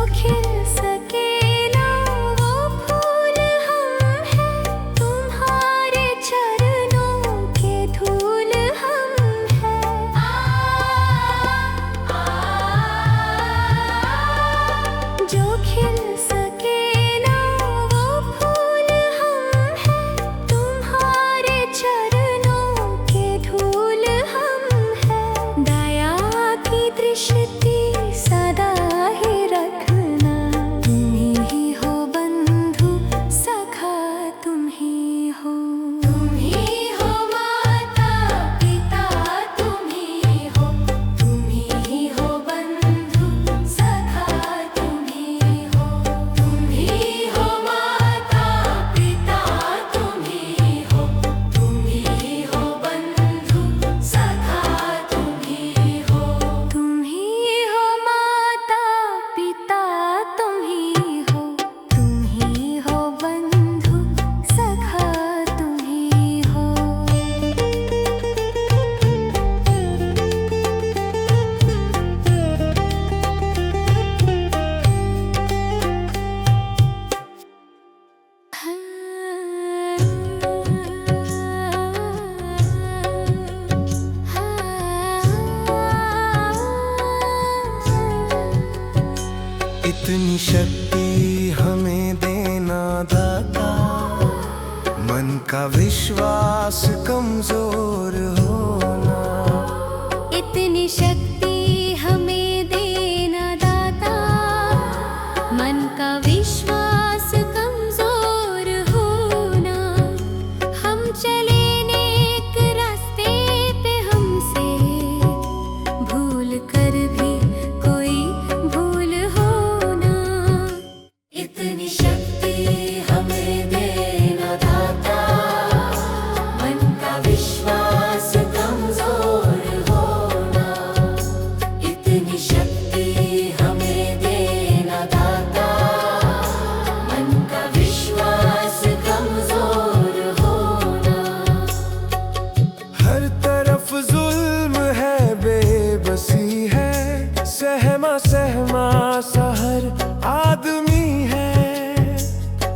खिल सके ना वो फूल हम हैं, तुम्हारे चरणों के धूल हम हैं। जो खिल सके ना वो फूल हम हैं, तुम्हारे चरणों के धूल हम हैं। दया की दृष्टि सदा ही रखना, तुम ही हो बंधु सखा, तुम ही हो माता पिता, तुम ही हो बंधु सखा, तुम ही हो माता पिता, तुम ही हो बंधु सखा, तुम ही हो माता पिता, तुम ही हो बंधु सखा, तुम ही हो। इतनी शक्ति हमें देना दाता, मन का विश्वास कमजोर होना। इतनी शक्ति हमें देना दाता, मन का विश्वास कमजोर होना। हम चले नेक रास्ते पे, हमसे भूल कर भी कोई भूल होना। इतनी शक्ति हमें देना दाता, मन का विश्वास कमजोर होना। इतनी शक्ति हमें देना दाता, मन का विश्वास कमजोर होना। हर तरफ जुल्म है, बेबसी है, सहमा सहमा सा हर आदमी है।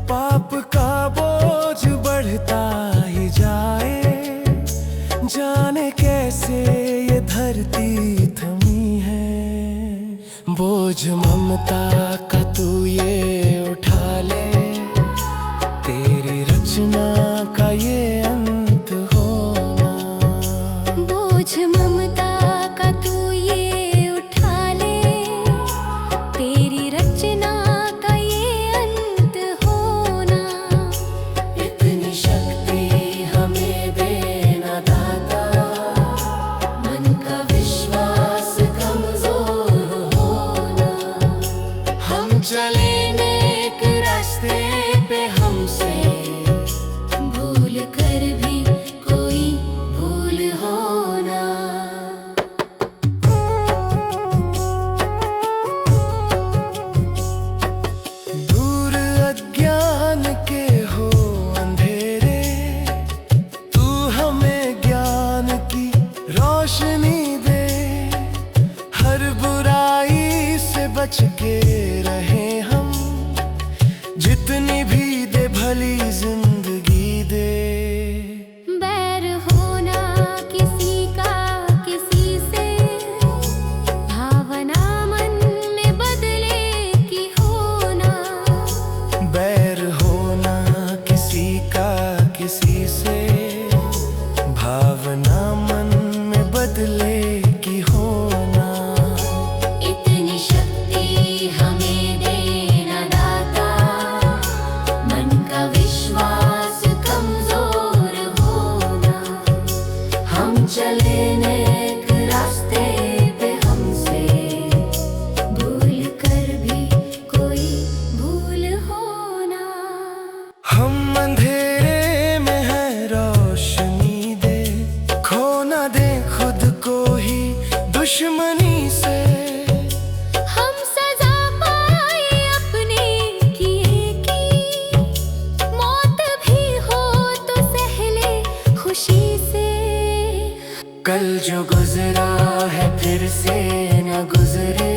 पाप का बोझ बढ़ता ही जाए, जाने कैसे ये धरती थमी है। बोझ ममता का तू ये उठा ले, तेरी रचना का ये अंत होना। बोझ ममता का तू ये उठा ले, तेरी रचना का ये अंत होना। इतनी शक्ति हमें देना दाता, मन का विश्वास कमजोर होना। हम चले नेक रास्ते पे, हमसे भूल कर भी कोई भूल होना। दूर अज्ञान के हो अंधेरे, तू हमें ज्ञान की रोशनी दे। हर बुराई से बच के रहे हम, जितनी भी दे भली जिंदगी दे। बैर होना किसी का किसी से, भावना मन में बदले की होना। बैर होना किसी का किसी से, भावना मन में बदले की होना। इतनी शक्ति हमें देना दाता, मन का विश्वास कमजोर होना। हम चले नेक रास्ते पे, हमसे भूल कर भी कोई भूल होना। हम अंधेरे में है, रोशनी दे। खो ना दे खुद को ही दुश्मनी से। हम सजा पाए अपने किए की, मौत भी हो तो सह ले खुशी से। कल जो गुजरा है फिर से न गुजरे,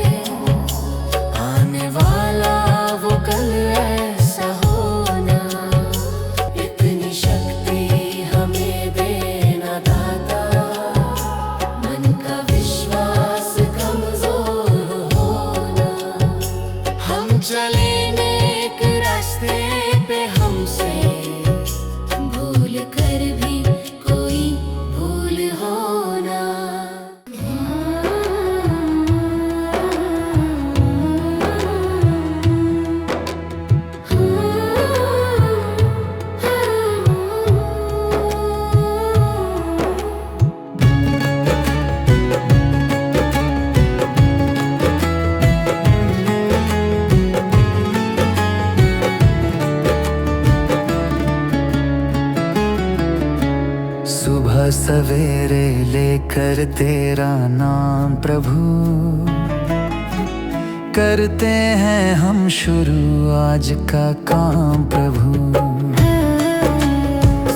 आने वाला चले नेक रास्ते पे हमसे, भूल कर भी कोई भूल हो ना। सुबह सवेरे लेकर तेरा नाम प्रभु, करते हैं हम शुरू आज का काम प्रभु।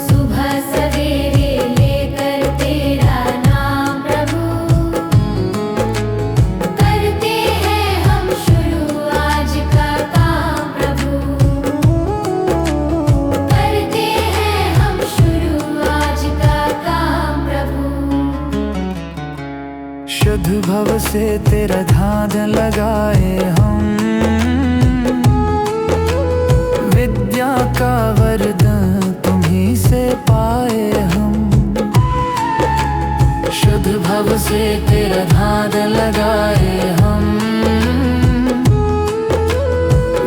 सुबह सवेरे लेकर तेरा नाम प्रभु, करते हैं हम शुरू आज का काम प्रभु। करते हैं हम शुरू आज का काम प्रभु। शुद्ध भव से तेरा ध्यान लगाए हम, विद्या का वरदान तुम्हीं से पाए हम। शुद्ध भव से तेरा ध्यान लगाए हम,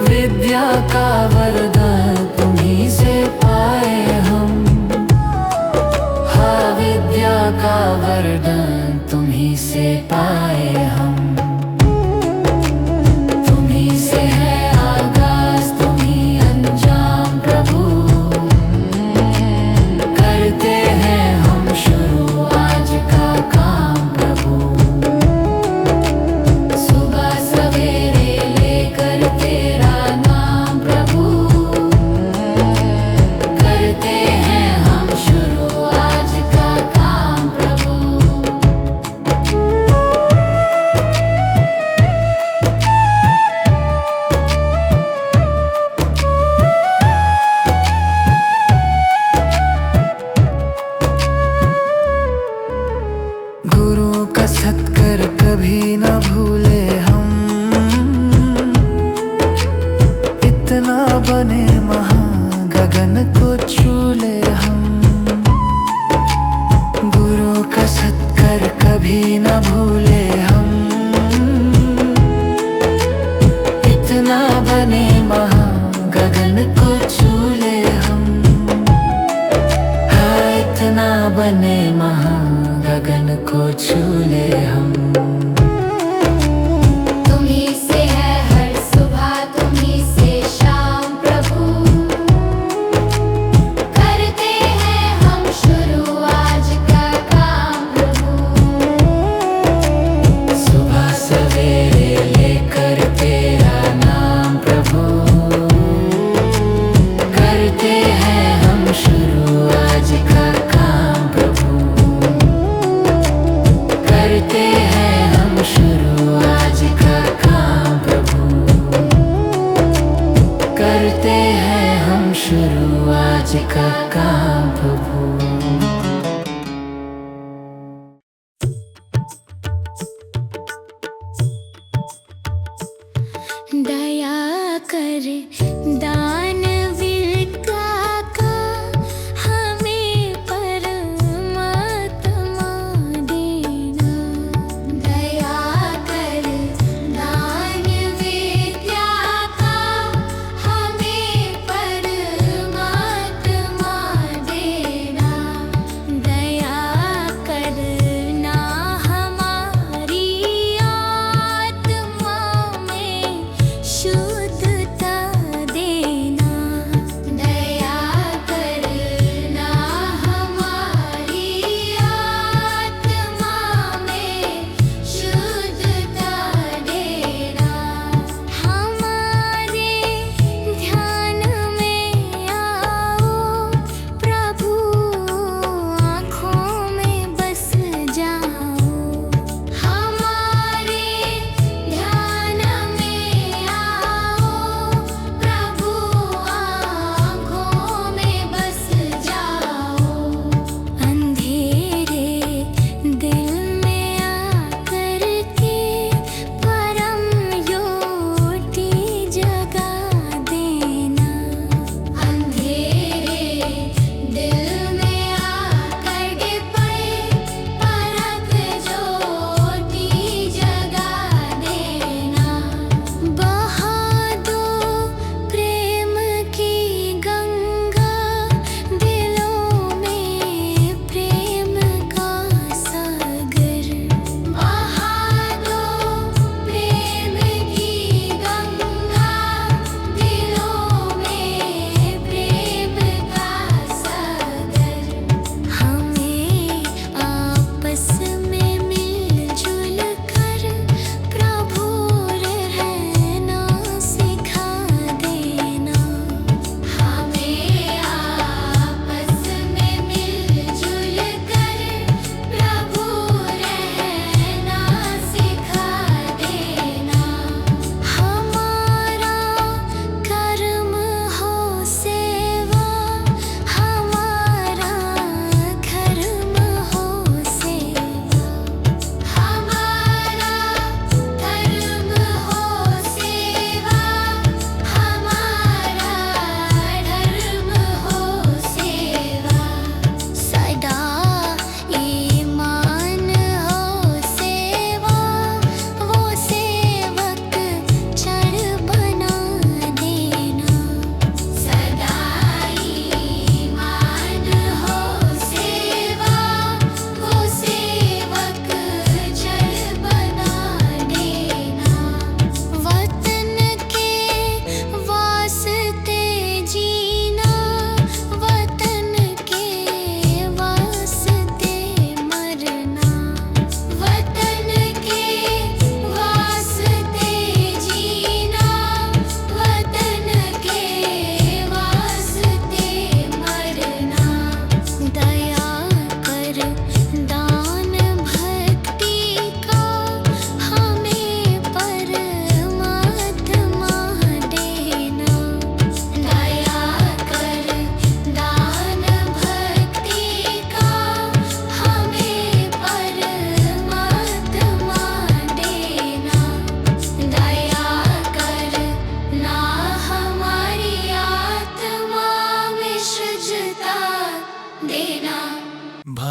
विद्या का वरदान तुम्हीं से पाए हम। हाँ, विद्या का वरदान तुम्हीं से पाए हम। तुम्हीं से है आगाज, तुम्हीं अंजाम प्रभु, करते हैं हम शुरू आज का काम प्रभु। सुबह सवेरे लेकर तेरा नाम प्रभु, करते हैं हम शुरू आज का काम प्रभु। गुरु का सत्कर कभी न भूले हम, इतना बने महान गगन को छू ले हम। गुरु का सत्कर कभी न भूले हम, इतना बने महान गगन को छू ले हम। हाँ, इतना बने महान गगन को छू ले हम। तुम्हीं से है हर सुबह, तुम्हीं से शाम प्रभु, करते हैं हम शुरू आज का काम प्रभु। सुबह सवेरे लेकर तेरा नाम प्रभु, करते हैं हम शुरू आज का काम प्रभु। करते हैं हम शुरू आज का काम प्रभु। करते हैं हम शुरू आज का काम प्रभु। दया कर दानवीर का हमें परमात्मा देना। दया कर दानवीर का हमें परमात्मा देना। दया करना हमारी आत्मा में शुद्धता दे।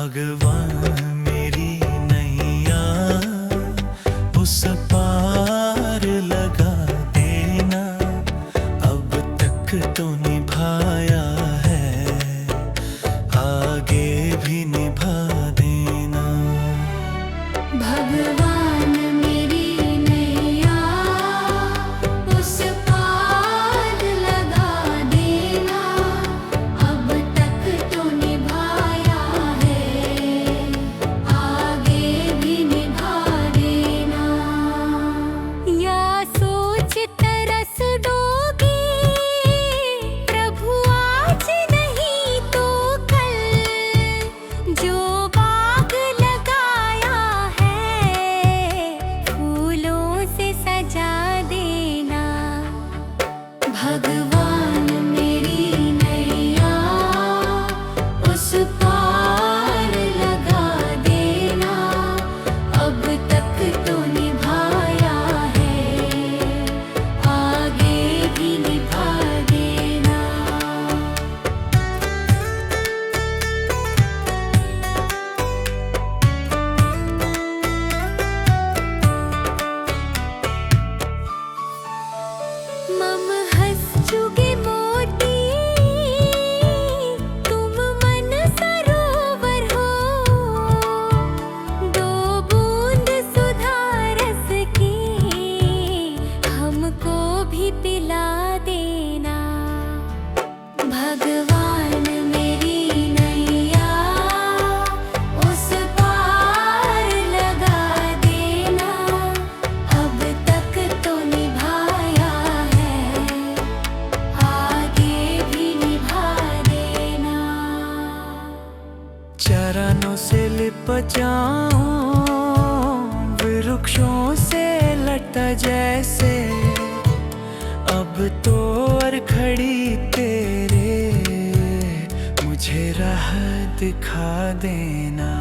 भगवान मेरी नैया उस पार लगा देना, अब तक तो निभाया है, आगे भी निभा देना। भगवान मेरी नैया उस पार लगा देना, अब तक तो निभाया है, आगे भी निभा देना। या सोच तरस डोगी प्रभु आज नहीं तो कल, जो बाग लगाया है फूलों से सजा देना। भगवान मेरी नैया उस पार लगा देना, अब तक तो निभाया है, आगे भी निभा देना। मम हंस चुगे मोती तुम मन सरोवर हो, दो बूंद सुधा रस की हमको भी पिला देना। भगवान मेरी नैया उस पार लगा देना, अब तक तो निभाया है, आगे भी निभा देना। चरणों से लिप जाऊं वृक्षों से लटा जैसे, अब तो और खड़ी तेरे मुझे राह दिखा देना।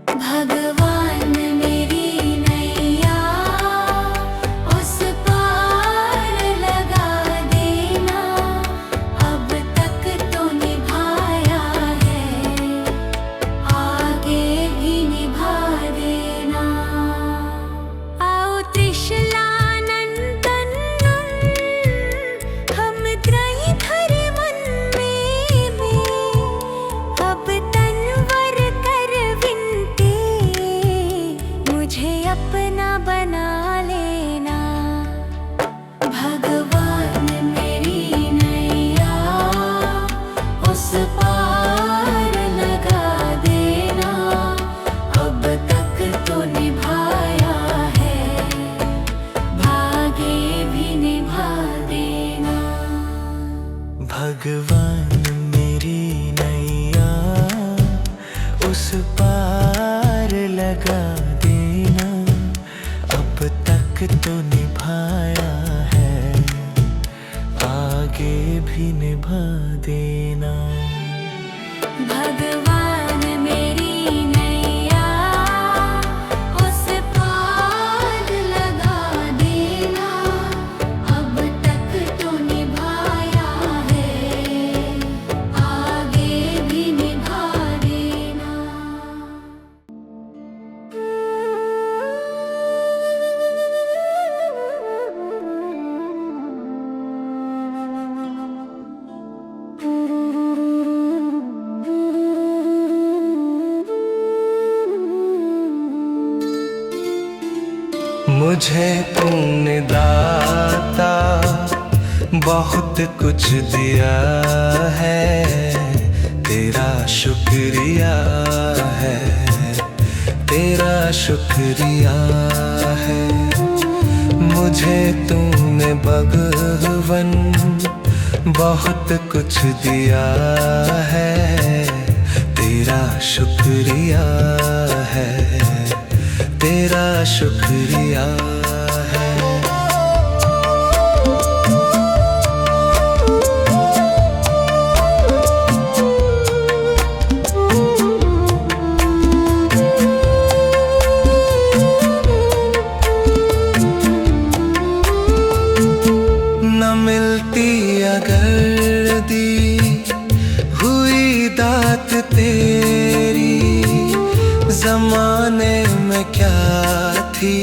भगवान मेरी नैया उस पार लगा देना, अब तक तो निभाया है, आगे भी निभा देना। आओ त्रिशलानंदन हम त्रयी धरे मन में, अब तनवर कर विनती मुझे अपना बना लेना। भगवान मेरी नैया उस पार लगा देना, अब तक तो निभाया है, आगे भी निभा देना। भगवान मेरी नैया उस पार लगा देना, अब तक तो निभाया है, आगे भी निभा देना। भगवान मेरी नैया उस पार लगा देना, अब तक तो निभाया है, आगे भी निभा देना। मुझे तुमने दाता बहुत कुछ दिया है, तेरा शुक्रिया है, तेरा शुक्रिया है। मुझे तुमने भगवन बहुत कुछ दिया है, तेरा शुक्रिया है, तेरा शुक्रिया है। न मिलती अगर दी हुई दात तेरी जमाने में क्या थी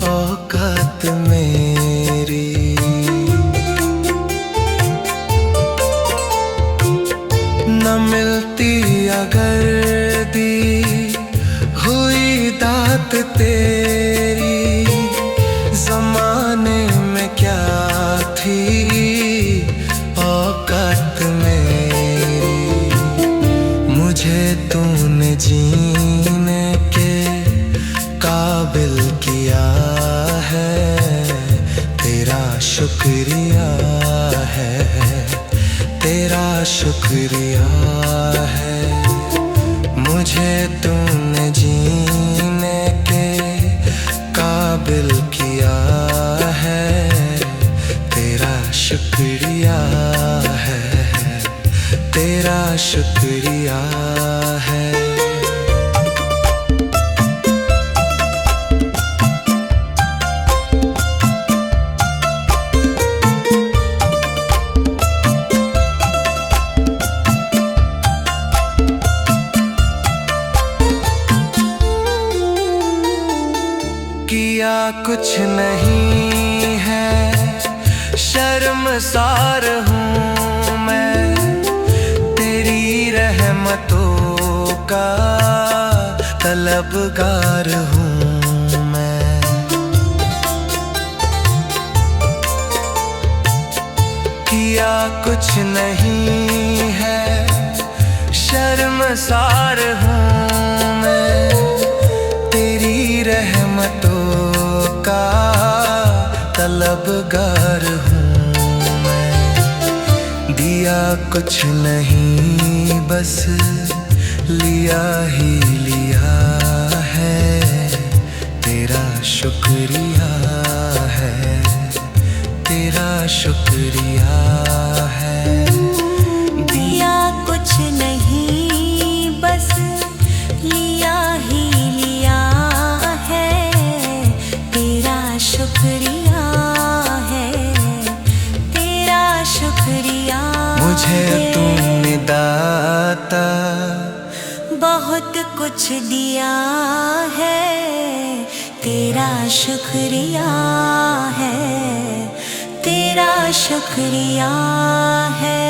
औकात मेरी। न मिलती अगर दी हुई दात तेरी जमाने में क्या थी औकात मेरी। मुझे तूने जीने के काबिल किया है, तेरा शुक्रिया है, तेरा शुक्रिया है। मुझे तूने जीने के काबिल किया है, तेरा शुक्रिया है, तेरा शुक्रिया है। किया कुछ नहीं है, शर्मसार हूँ मैं, तेरी रहमतों का तलबगार हूँ मैं। किया कुछ नहीं है, शर्मसार हूँ मैं, तेरी रहमतों का तलबगार हूँ मैं। दिया कुछ नहीं बस लिया ही लिया है, तेरा शुक्रिया है, तेरा शुक्रिया है। दिया कुछ नहीं बस लिया ही लिया है, तेरा शुक्रिया है, तेरा शुक्रिया। मुझे तूने दाता बहुत कुछ दिया है, तेरा शुक्रिया है, तेरा शुक्रिया है।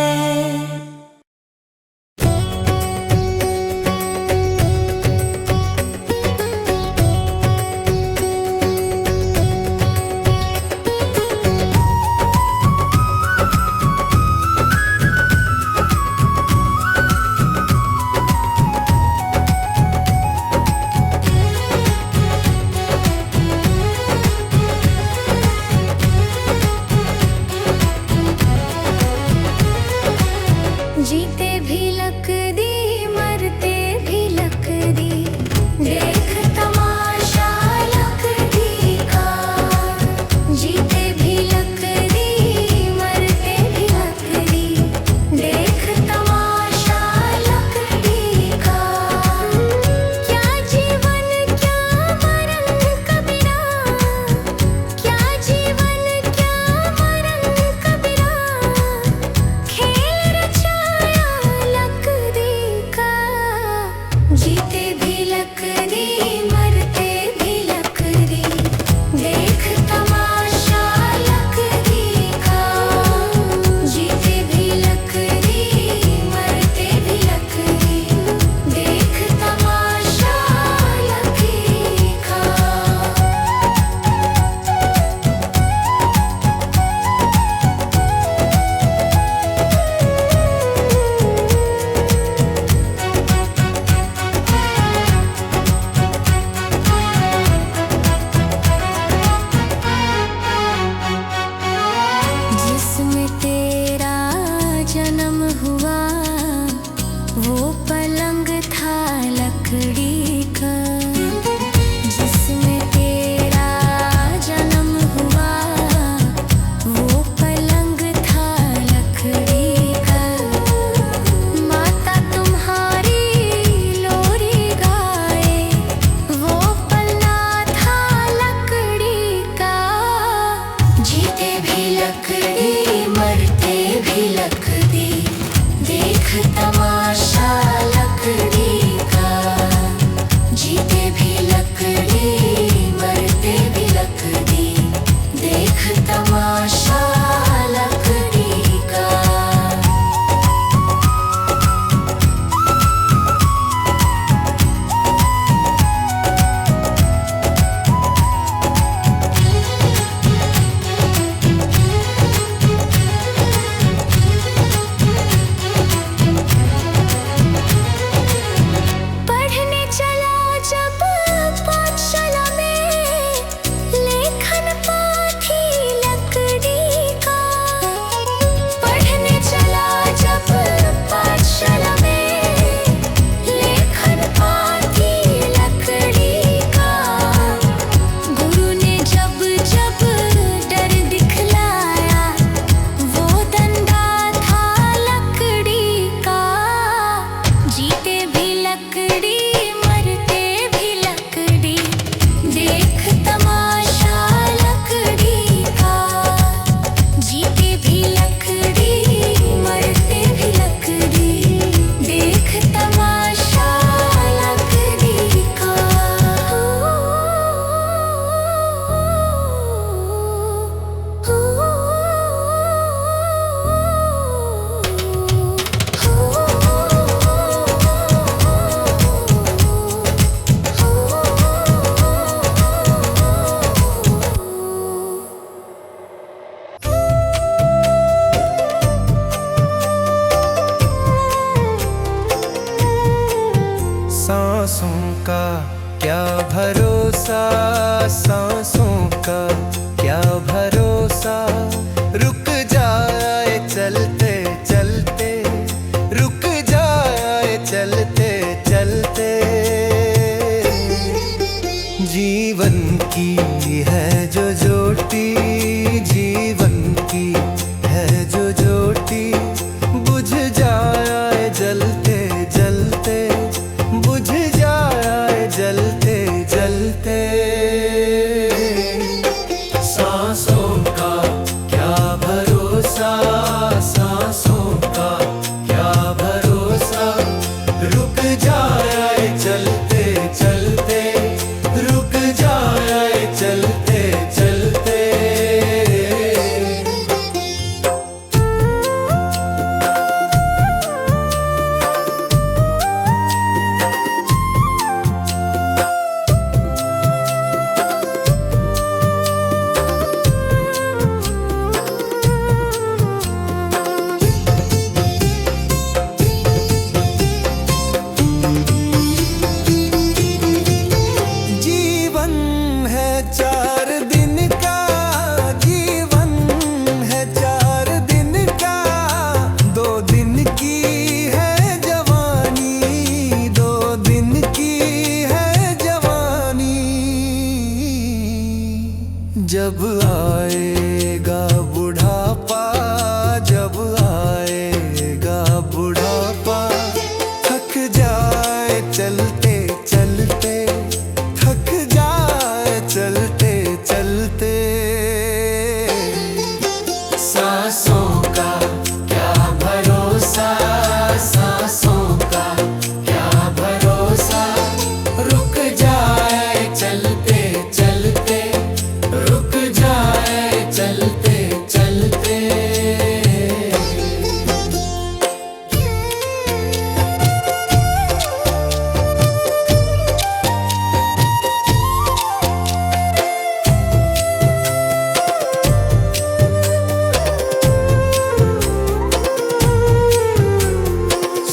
जीते भी लक दी, मरते भी लक दी, देख तमाशा लक दी का। जीते भी लक दी, मरते भी लक दी, देख तमाशा लक दी का। क्या जीवन क्या मरण कबीरा, क्या जीवन क्या मरण कबीरा, खेल रचाया लक दी का। जीते भी लक दी, मरते भी लक दी, देख तमाशा लक दी का। जीते भी लक दी, मरते भी लक दी, देख तमाशा लक दी का। जिसमें तेरा जन्म हुआ वो पलंग था लकड़ी का। जिसमें तेरा जन्म हुआ वो पलंग था लकड़ी का। माता तुम्हारी लोरी गाए वो पलना था लकड़ी का। जीते भी लकड़ी, मरते भी लकड़ी, देख तमाशा भरोसा सांसों का, क्या भरोसा रुक जाए चलते चलते, रुक जाए चलते चलते। जीवन की है जो ज्योति, जीवन की है जो ज्योति, बुझ जाए जलते जलते, बुझ जाए जलते जलते। सांसों का क्या भरोसा, सांसों का क्या भरोसा, रुक जाए चलते चलते, रुक जाए चलते चलते। जब आएगा बुढ़ापा, जब आएगा बुढ़ापा, थक जाए चलते चलते, थक जाए चलते चलते। सांसों का क्या भरोसा, सांसों का क्या भरोसा, रुक जाए चलते चलते, रुक जाए चलते चलते।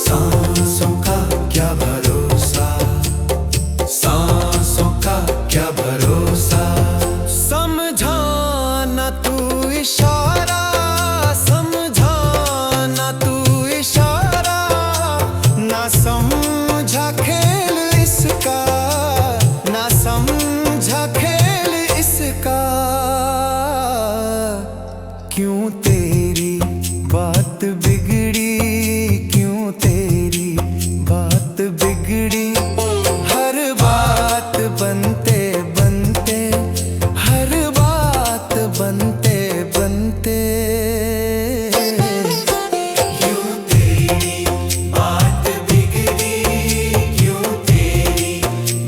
सांसों का क्या भरोसा, सांसों का क्या भरोसा, समझाना तू इशारा, समझाना तू इशारा, ना समझा खेल इसका, ना समझा खेल इसका। क्यों तेरी बात बिगड़ी, क्यों तेरी बात बिगड़ी, हर बात बनते बनते, हर बात बनते बनते। क्यों तेरी बात बिगड़ी, क्यों तेरी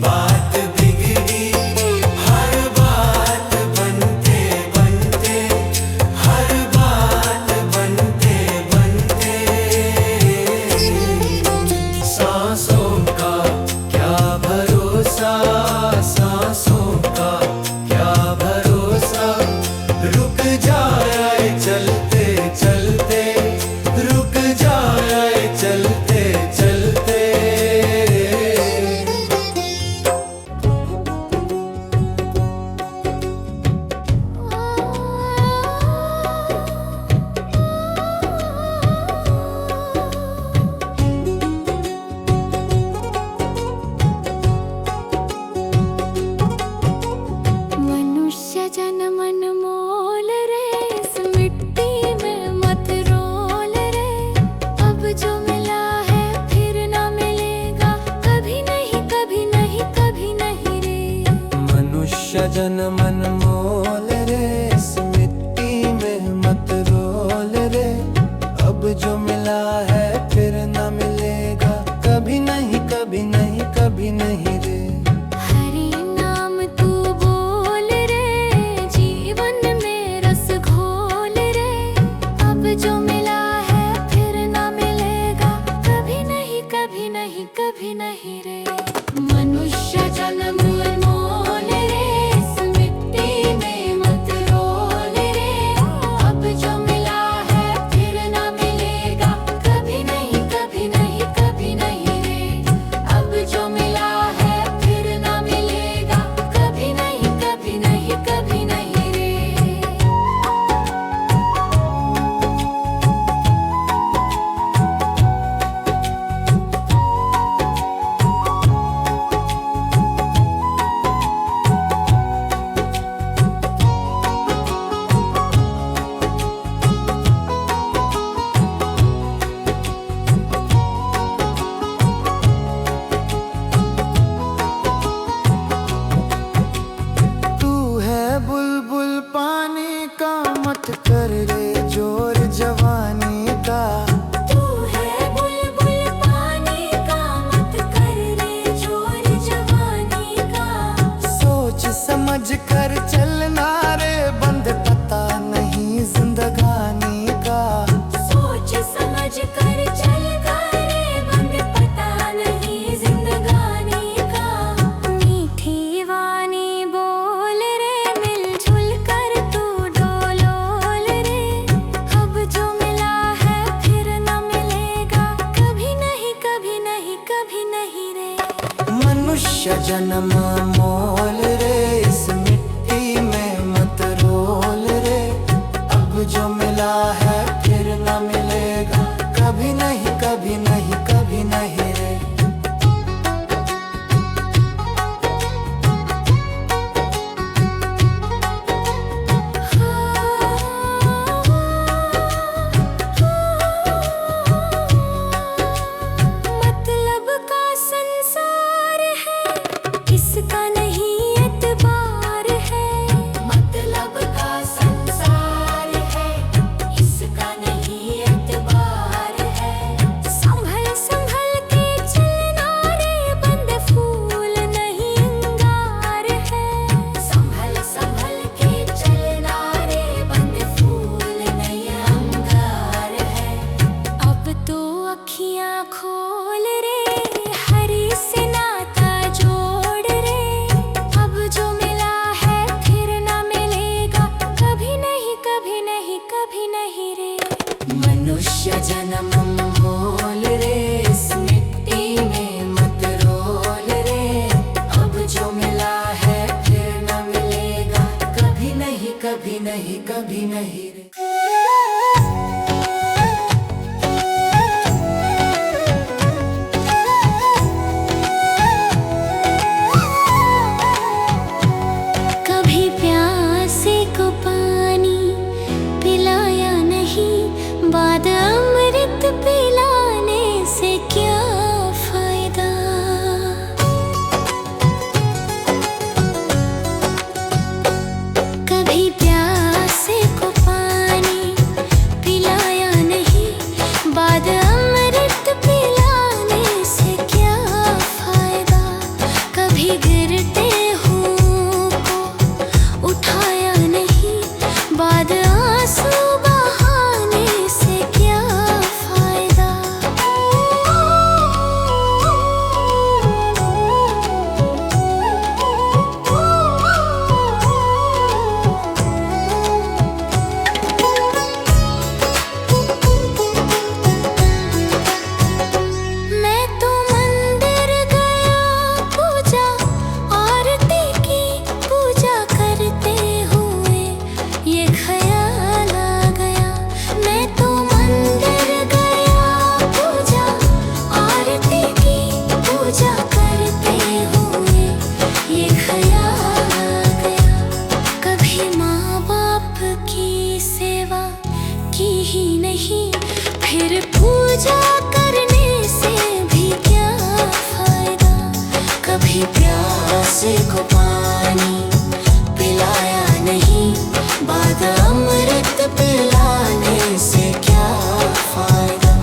बात बिगड़ी, हर बात बनते बनते, हर बात बनते बनते। सांसों का क्या भरोसा, सांसों का क्या भरोसा, रुक जाए चलते चलते, रुक जाए चलते चलते। मनुष्य जन्म अनमोल रे, इस मिट्टी में मत रोल रे। अब जो मिला है फिर ना मिलेगा, कभी नहीं कभी नहीं कभी नहीं रे। मनुष्य जन्म अनमोल रे, इस मिट्टी में मत रोल रे। अब जो मिला है फिर न मिलेगा, कभी नहीं कभी नहीं कभी नहीं रे। हरि नाम तू बोल रे, जीवन में रस घोल रे। अब जो मिला है फिर ना मिलेगा, कभी नहीं कभी नहीं कभी नहीं रे। मनुष्य जन्म अनमोल रे, इस मिट्टी में मत रोल रे। अब जो मिला है फिर ना मिलेगा, कभी जन्म मोल रे, इस मिट्टी में मत रोल रे। अब जो मिला है फिर न मिलेगा, कभी नहीं कभी नहीं कभी नहीं रे। मतलब का संसार है, इसका नहीं एतबार है। मतलब का संसार है, इसका नहीं एतबार है। संभल संभल के चलना रे, बंद फूल नहीं अंगार है। संभल संभल के चलना रे, बंद फूल नहीं अंगार है। अब तो अखियां खोल रे, हरी से नाता जोड़ रे। अब जो मिला है फिर ना मिलेगा, कभी नहीं कभी नहीं कभी नहीं रे। मनुष्य जन्म मोल रे, इस मिट्टी में मत रोल रे। अब जो मिला है फिर न मिलेगा, कभी नहीं कभी नहीं कभी नहीं रे। कभी प्यासे को पानी पिलाया नहीं, बाद अमृत पिलाने से क्या फायदा। कभी प्यासे को पानी पिलाया नहीं, बाद अमृत पिलाने से क्या फायदा। कभी गिरते हूँ को उठाया नहीं, बाद आंसू बहाने से क्या फायदा। मैं तो मंदिर गया, पूजा आरती की, पूजा करते हुए ये ख्याल आ गया। मैं तो मंदिर गया, पूजा आरती की, पूजा करते हुए ये ख्याल आ गया। कभी माँ बाप की सेवा की ही नहीं, फिर पूजा करने से भी क्या फायदा। कभी प्यासे को पानी पिलाया नहीं, बाद अमृत पिलाने से क्या फायदा।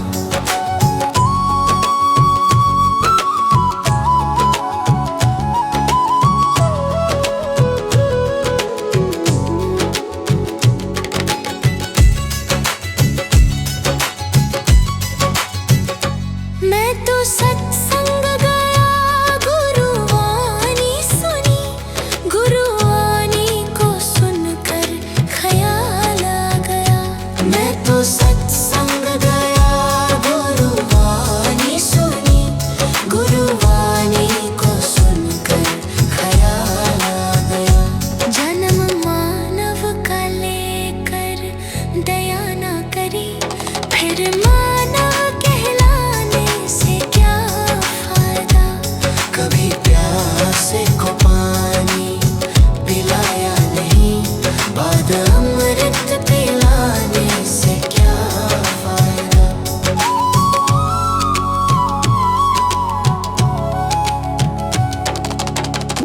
मैं तो सत्संग गया, गुरुवाणी सुनी, गुरुवाणी को सुनकर ख्याल आ गया। मैं तो सत्संग गया, गुरुवाणी सुनी, गुरुवाणी को सुनकर ख्याल आ गया। जन्म मानव का लेकर दया ना करी, फिर मानव कहलाने से क्या फायदा। कभी प्यासे को पानी पिलाया नहीं, बाद अमृत पिलाने से क्या फायदा।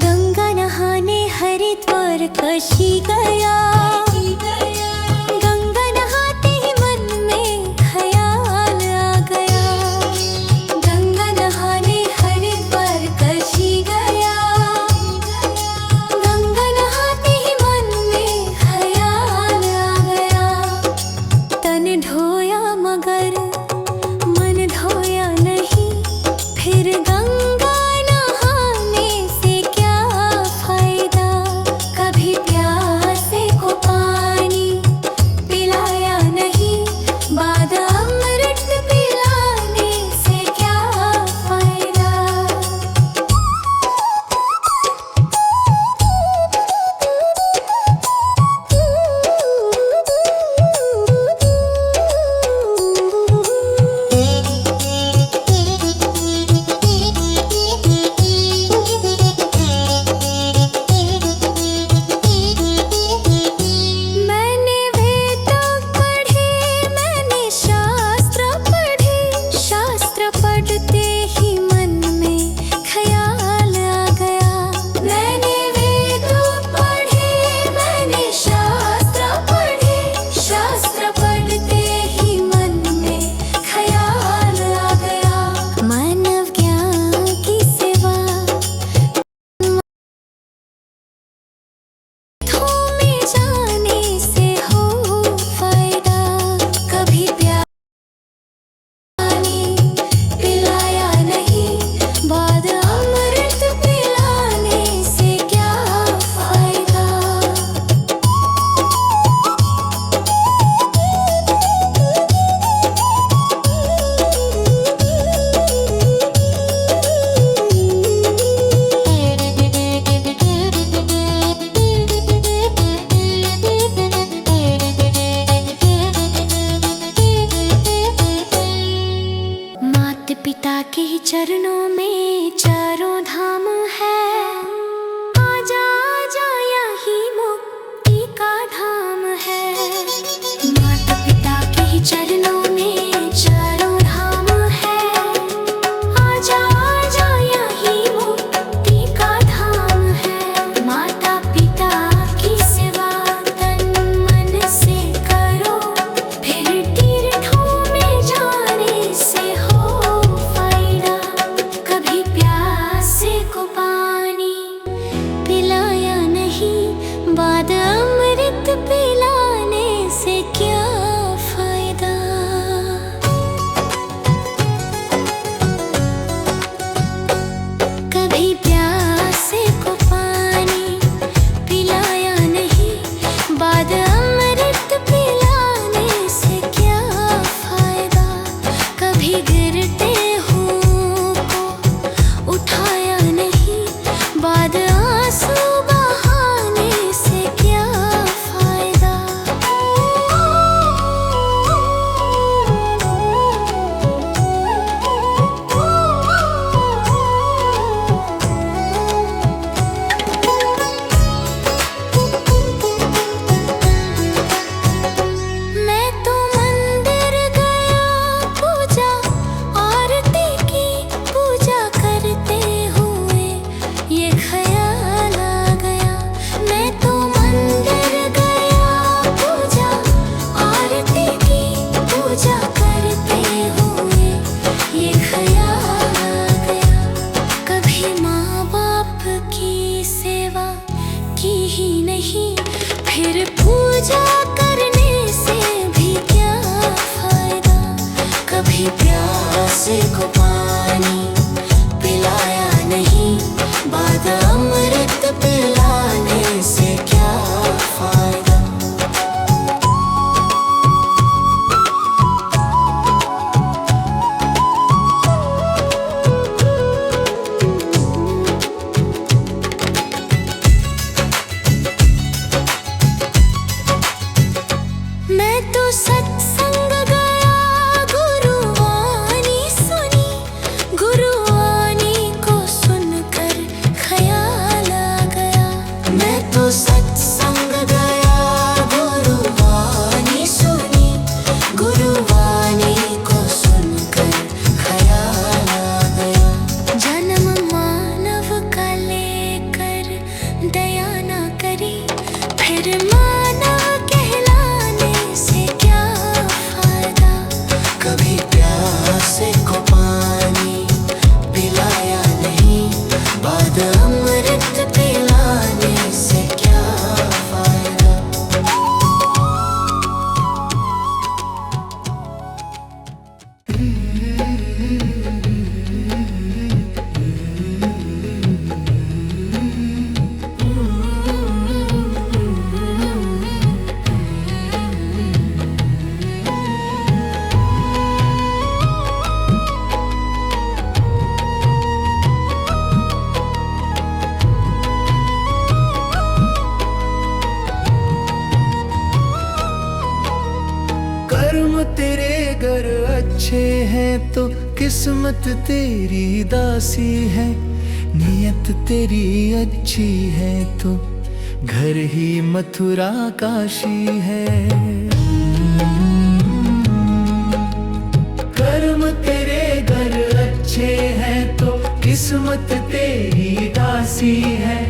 गंगा नहाने हरिद्वार काशी गया, गंगा नहाते ही मन में ख्याल चरणों में चारों धाम है। आजा आजा यही मुक्ति का धाम है। माता पिता के ही चरणों में चारों धाम है। आजा आजा यही मुक्ति का धाम है। माता पिता की सेवा तन मन से करो, फिर तीर्थों में जाने से हो फायदा। कभी प्यासे को पानी पिलाया नहीं, बाद अमृत पिलाने से क्या फायदा। कभी प्यासे को पानी पिलाया नहीं, बाद अमृत पिलाने से क्या फायदा। कभी गिरते हुओं को उठाया नहीं, बाद आंसू बहाने से क्या फायदा। मैं तो मंदिर गया, पूजा आरती की, पूजा करते हुए ये ख्याल आ गया। मैं तो मंदिर गया, पूजा आरती की, पूजा करते हुए ये ख्याल आ गया। कभी माँ बाप की सेवा की ही नहीं, फिर पूजा करने से भी क्या फायदा। कभी प्यासे को पानी पिलाया नहीं, बाद अमृत पिलाने से क्या फायदा। मैं तो सत्संग गया, गुरुवाणी सुनी, गुरुवाणी को सुनकर ख्याल आ गया। मैं तो सत्संग गया, गुरुवाणी सुनी, गुरुवाणी को सुनकर ख्याल आ गया। जन्म मानव का लेकर दया ना करी, फिर मानव कहलाने से क्या फायदा। कभी प्यासे को पानी पिलाया नहीं, बाद अमृत पिलाने से क्या फायदा। कर्म तेरे घर अच्छे हैं तो किस्मत तेरी दासी है। नियत तेरी अच्छी है तो घर ही मथुरा काशी है। कर्म तेरे घर अच्छे हैं तो किस्मत तेरी दासी है।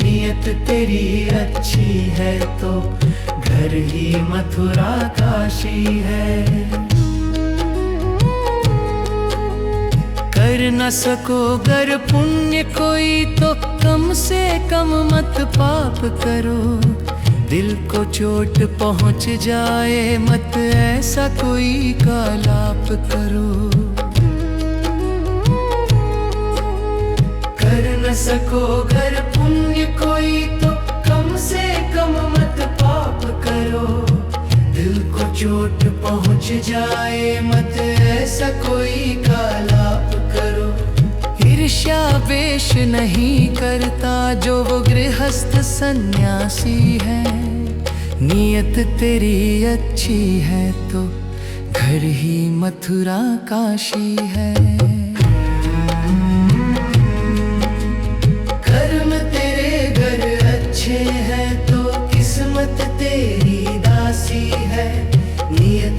नियत तेरी अच्छी है तो घर ही मथुरा काशी है। कर न सको गर पुण्य कोई तो कम से कम मत पाप करो। दिल को चोट पहुंच जाए मत ऐसा कोई कालाप करो। कर न सको गर पुण्य कोई तो कम से कम मत पाप करो। दिल को चोट पहुंच जाए मत ऐसा कोई कालाप करो। ईर्ष्या वेश नहीं करता जो वो गृहस्थ सन्यासी है। नियत तेरी अच्छी है तो घर ही मथुरा काशी है।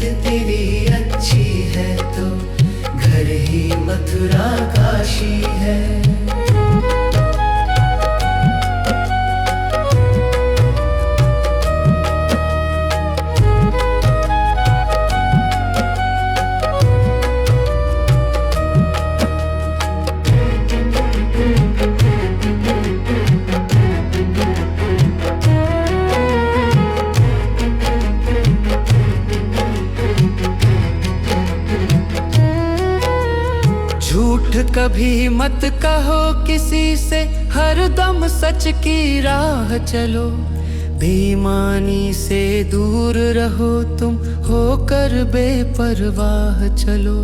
नीयत तेरी अच्छी है तो घर ही मथुरा काशी है। झूठ कभी मत कहो किसी से, हरदम सच की राह चलो। बेईमानी से दूर रहो तुम, होकर बेपरवाह चलो।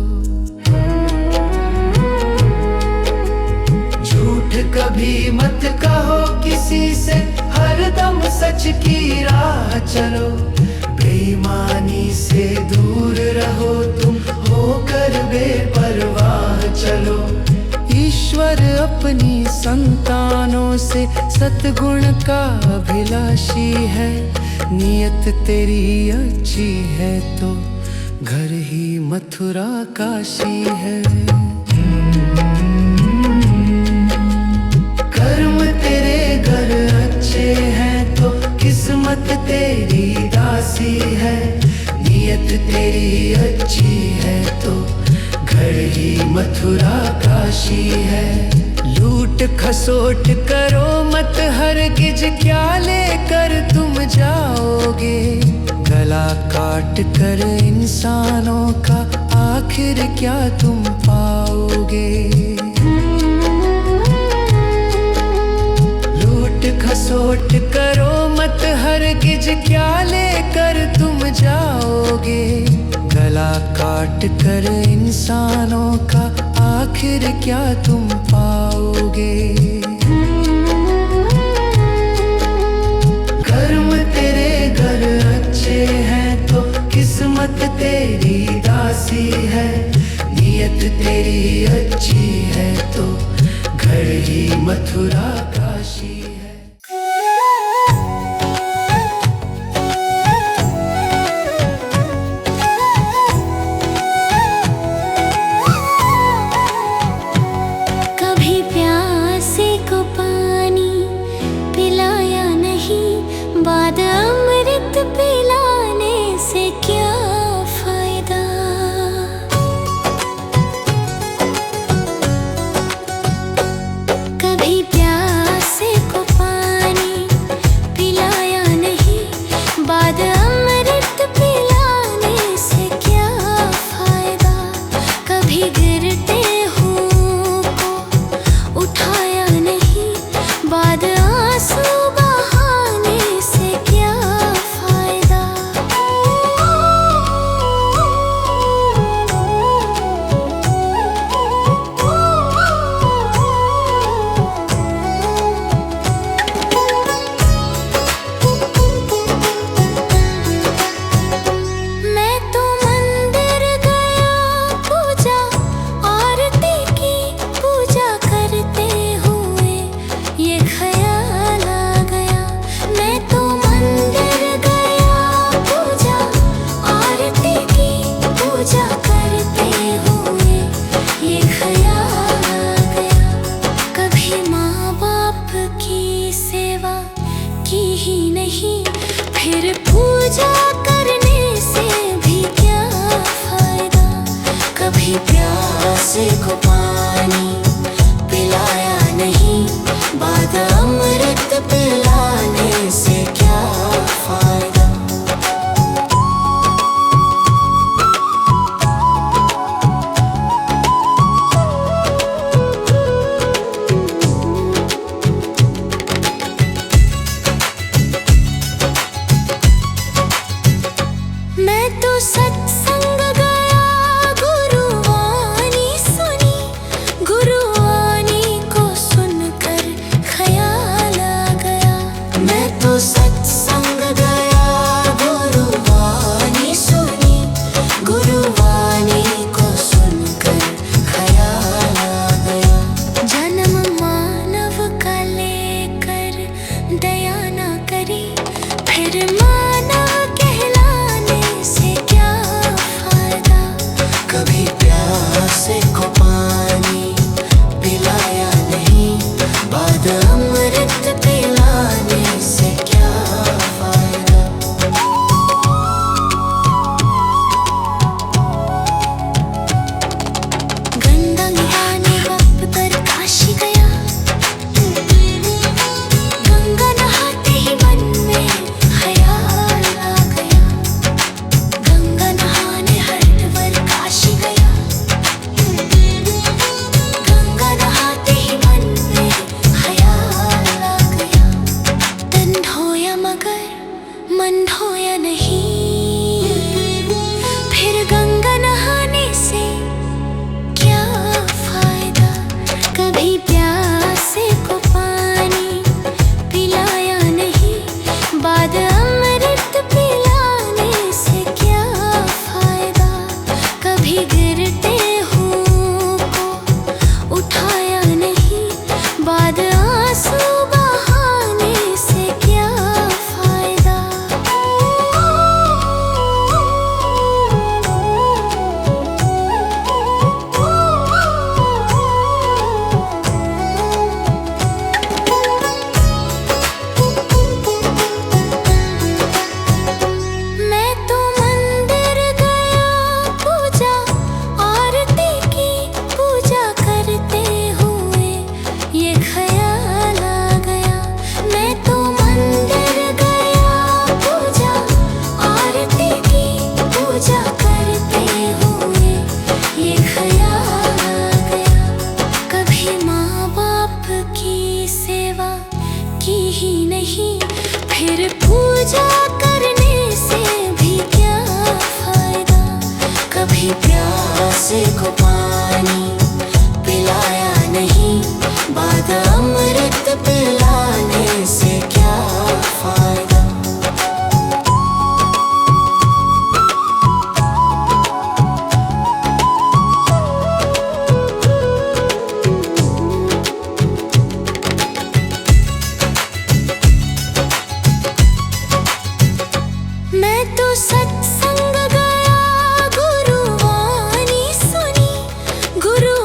झूठ कभी मत कहो किसी से, हरदम सच की राह चलो। बेईमानी से दूर रहो तुम, होकर बेपरवाह चलो। ईश्वर अपनी संतानों से सतगुण का अभिलाषी है। नियत तेरी अच्छी है तो घर ही मथुरा काशी है। कर्म तेरे घर अच्छे हैं तो किस्मत तेरी दासी है। नियत तेरी अच्छी है तो घर ही मथुरा काशी है। लूट खसोट करो मत हरगिज, क्या लेकर तुम जाओगे। गला काट कर इंसानों का आखिर क्या तुम पाओगे। लूट खसोट करो मत हरगिज, क्या लेकर तुम जाओगे। गला काट कर इंसानों का आखिर क्या तुम पाओगे। कर्म तेरे घर अच्छे हैं तो किस्मत तेरी दासी है। नियत तेरी अच्छी है तो घर ही मथुरा काशी है। बाद अमृत पिलाने से क्या फायदा। कभी प्यासे को पानी पिलाया नहीं, बाद अमृत पिलाने से क्या फायदा। कभी गिरते हुओं को उठाया नहीं, बाद आंसू पूजा करने से भी क्या फायदा। कभी प्यासे को पानी पिलाया नहीं, बाद अमृत पिलाने से क्या फायदा। मैं तो सत्संग गया, गुरुवाणी सुनी, गुरुवाणी को सुनकर ख्याल आ गया। मैं तो सत्संग गया, गुरुवाणी सुनी, गुरुवाणी को सुनकर ख्याल आ गया। जन्म मानव का लेकर दया ना करी, फिर मानव कहलाने से क्या कभी प्यासे को पानी पिलाया नहीं, बाद अमृत पिलाने से क्या फायदा। मैं तो सत्संग गया, गुरुवाणी सुनी, गुरु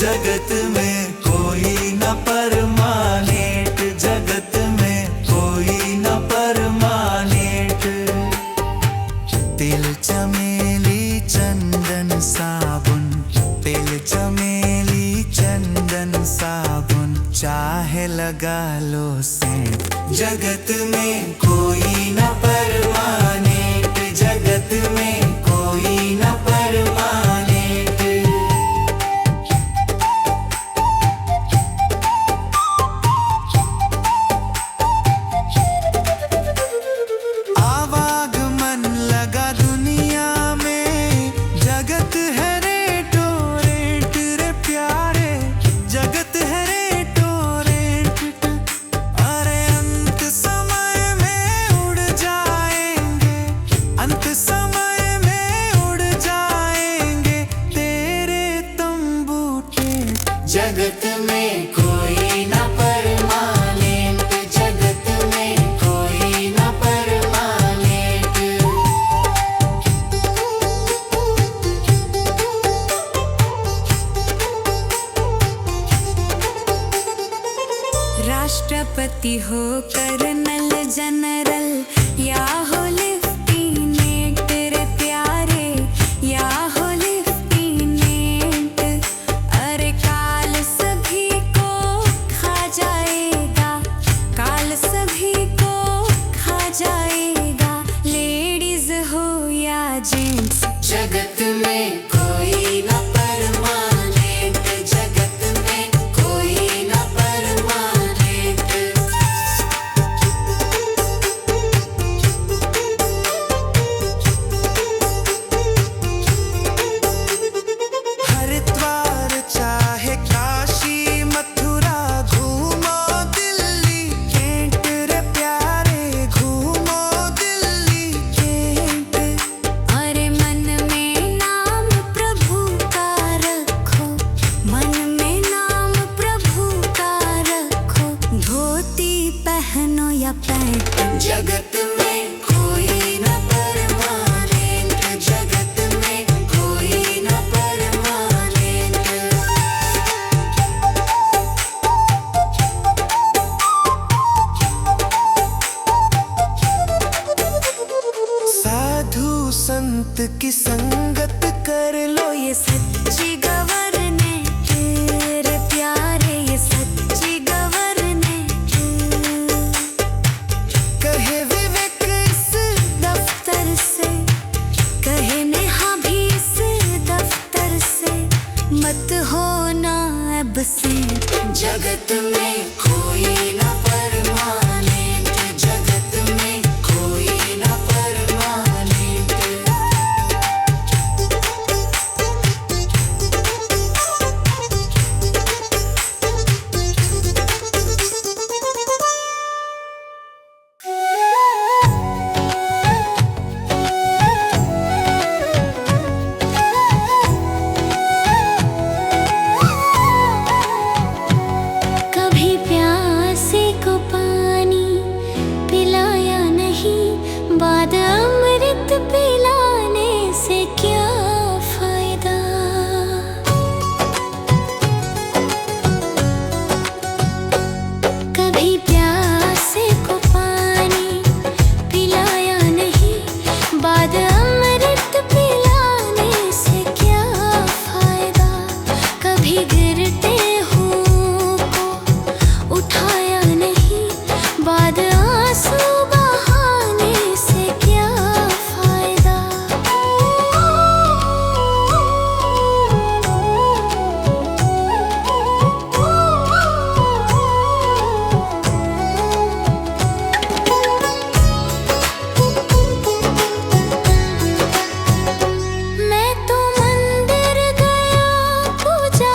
जगत में कोई न परमानेंट, जगत में कोई न परमानेंट। तिल चमेली चंदन साबुन, तिल चमेली चंदन साबुन, चाहे लगा लो सेंट। जगत में कोई न परमानेंट, जगत में कोई न परमानेंट। आवागमन लगा दुनिया में, जगत है रेटो रेट रे प्यारे, जगत है रेटो रेट। अरे अंत समय में उड़ जाएंगे, अंत समय में उड़ जाएंगे तेरे तंबू टेंट। जगत में कोई न परमानेंट, जगत में कोई न परमानेंट। राष्ट्रपति हो कर्नल जनरल या हो लेफ्टिनेंट रे प्यारे, या हो लेफ्टिनेंट। अरे काल सभी को खा जाएगा, काल सभी को खा जाएगा, लेडीज हो या जेंट्स। जगत में कोई न परमानेंट, जगत में कोई न परमानेंट। हरिद्वार चाहे काशी मथुरा, घूमो दिल्ली कैंट रे प्यारे, घूमो दिल्ली कैंट। अरे मन में नाम प्रभु का रखो, मन में नाम प्रभु का रखो, धोती पहनो या पैंट। जगत में कोई न परमानेंट, जगत में कोई न परमानेंट। साधु संत की संगत कर लो, ये सच्ची गवर्नेंट रे प्यारे, ये सच्ची गवर्नेंट। कहे विवेक इस दफ्तर से, कहे नेहा भी इस दफ्तर से, मत होना एब्सेंट। जगत में कोई न परमानेंट, जगत में कोई न परमानेंट। कभी प्यासे को पानी पिलाया नहीं, बाद अमृत पिलाने से क्या फायदा। कभी प्यासे को पानी पिलाया नहीं, बाद अमृत पिलाने से क्या फायदा। कभी गिरते हूँ को उठाया नहीं, बाद आंसू बहाने से क्या फायदा। मैं तो मंदिर गया पूजा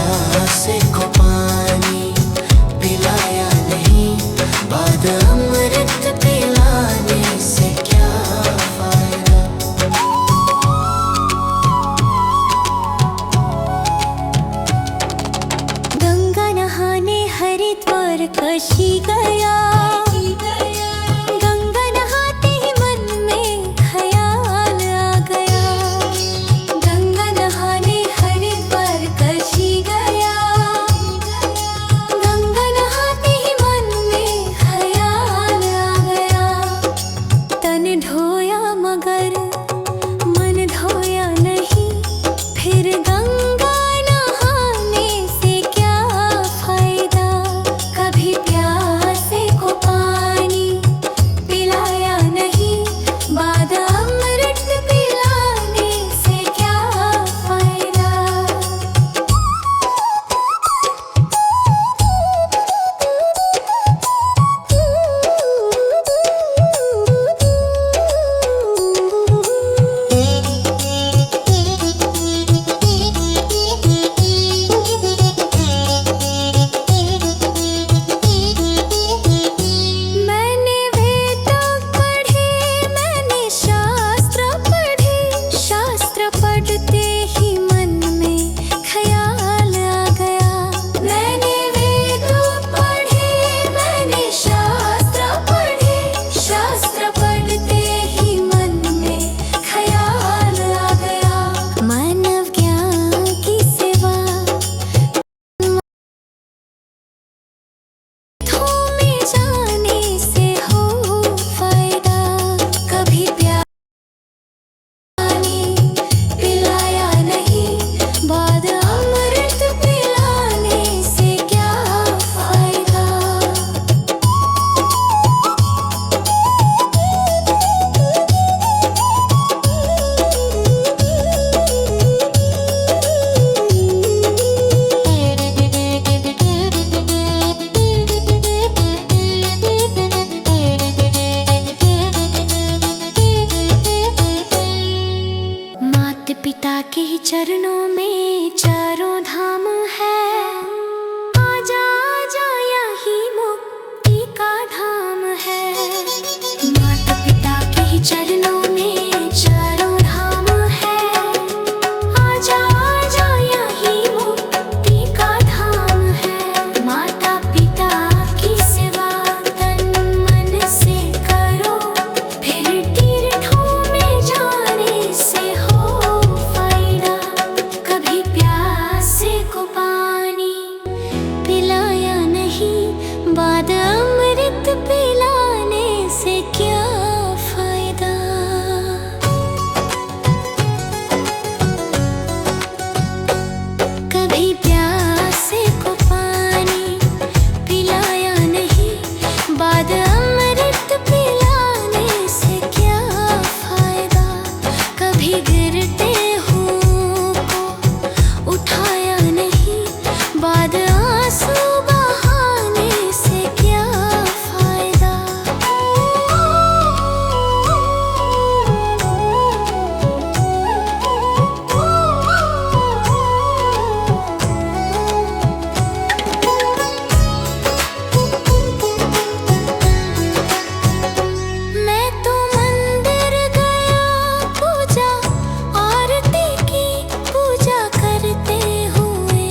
प्यासे को पानी पिलाया नहीं, बाद अमृत पिलाने से क्या फायदा। गंगा नहाने हरिद्वार काशी गया, गंगा नहाते ही मन में ख्याल आ गया। गंगा नहाने हरिद्वार काशी गया, गंगा नहाते ही मन में ख्याल आ गया। तन धोया मगर मन धोया नहीं, फिर गंगा नहाने से क्या फायदा। कभी प्यासे को पानी पिलाया नहीं, बाद अमृत पिलाने से क्या फायदा। मैंने वेद पढ़े, मैंने शास्त्र पढ़े, शास्त्र पढ़ते ही मन में ख्याल आ गया। मैंने वेद पढ़े, मैंने शास्त्र पढ़े, शास्त्र पढ़ते ही मन में ख्याल आ गया। मानव ज्ञान की सेवा में जाने से हो फायदा। कभी पानी पिलाया नहीं, बाद अमृत पिलाने से क्या फायदा। माता पिता के ही चरणों में चारों धाम है। आजा आजा यही मुक्ति का धाम है। माता पिता के ही चरणों में चारों धाम है। आजा आजा यही मुक्ति का धाम है। माता पिता की सेवा तन मन से करो, फिर तीर्थों में जाने से हो फायदा। कभी प्यासे को पानी पिलाया नहीं, बाद अमृत पिलाने से क्या फायदा। कभी प्यासे को पानी पिलाया नहीं, बाद अमृत पिलाने से क्या फायदा। कभी गिरते हुओं को उठाया नहीं, बाद आंसू बहाने से क्या फायदा। मैं तो मंदिर गया, पूजा आरती की, पूजा करते हुए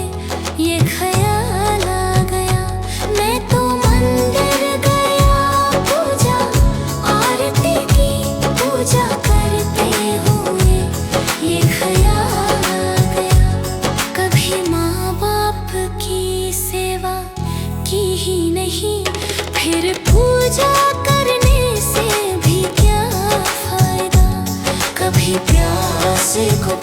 ये ख्याल आ गया। मैं तो मंदिर गया, पूजा आरती की, पूजा करते हुए ये ख्याल आ गया। कभी माँ बाप की सेवा की ही नहीं, फिर पूजा करने से भी क्या फायदा। कभी प्यासे को